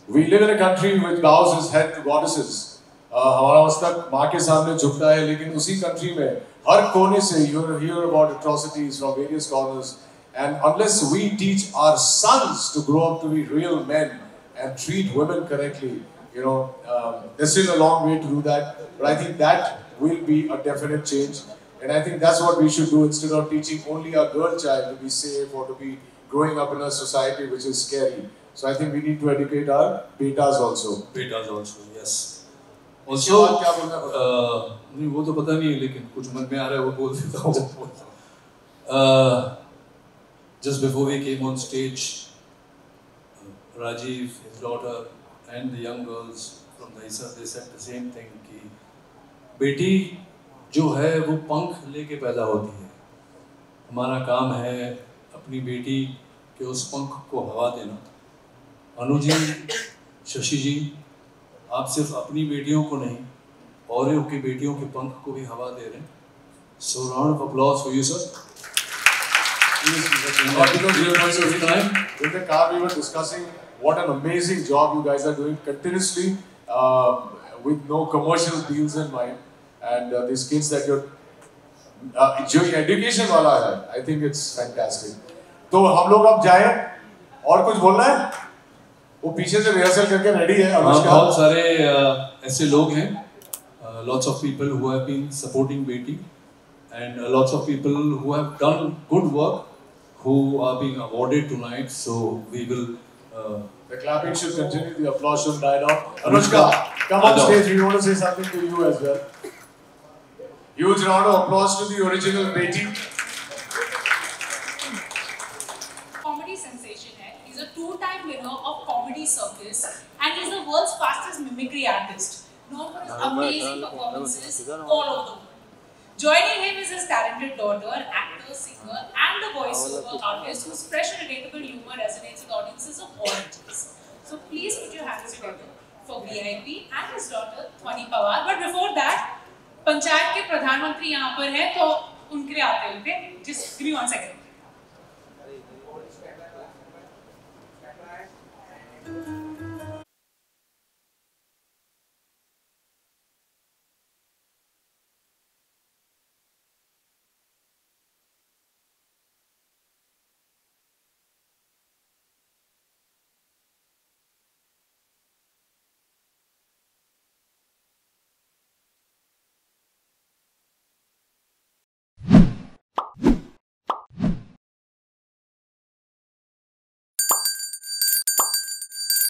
Speaker 17: we live in a country which bows its head to goddesses. हमारा मस्तक माँ के सामने झुकता है, लेकिन उसी country में हर कोने से you hear about atrocities from various corners. And unless we teach our sons to grow up to be real men and treat women correctly, there's still a long way to do that. But I think that will be a definite change. And I think that's what we should do instead of teaching only our girl child to be safe or to be growing up in a society which is scary. So I think we need to educate our betas also.
Speaker 20: Betas also, yes. Also, नहीं वो तो पता नहीं है, लेकिन कुछ मन में आ रहा है वो बोल देता हूँ. Just before we came on stage, Rajiv, his daughter, and the young girls from Daisa, they said the same thing कि बेटी जो है वो पंख लेके पैदा होती है. हमारा काम है अपनी बेटी के उस पंख को हवा देना. अनु जी, शशि जी, आप सिर्फ अपनी बेटियों को नहीं, औरों की बेटियों के पंख को भी हवा दे रहे हैं. So round of applause for you, sir.
Speaker 17: In the car we were discussing what an amazing job you guys are doing continuously with no commercial deals in mind, and these kids that you're जो education वाला है, I think it's fantastic. तो हम लोग अब जाएं, और कुछ बोलना है? वो पीछे से रिहर्सल करके रेडी है.
Speaker 20: बहुत सारे ऐसे लोग हैं, lots of people who have been supporting Beti, and lots of people who have done good work, who are being awarded tonight. So we will.
Speaker 17: The clapping should continue. The applause should die down. Anushka, come on stage. We want to say something to you as well. Huge round of applause to the original Beti.
Speaker 4: Comedy sensation hai. He's a two-time winner of Comedy Circus, and he's the world's fastest mimicry artist, known for his amazing performances all over the world. Joining him is his talented daughter, actor, singer, and the voiceover artist whose fresh and relatable humor resonates with audiences of all ages. So please put your hands together for VIP and his daughter, Dhwani Pawar. But before that, panchayat के प्रधानमंत्री यहाँ पर हैं, तो उनके लिए आते हैं. Just give me 1 second.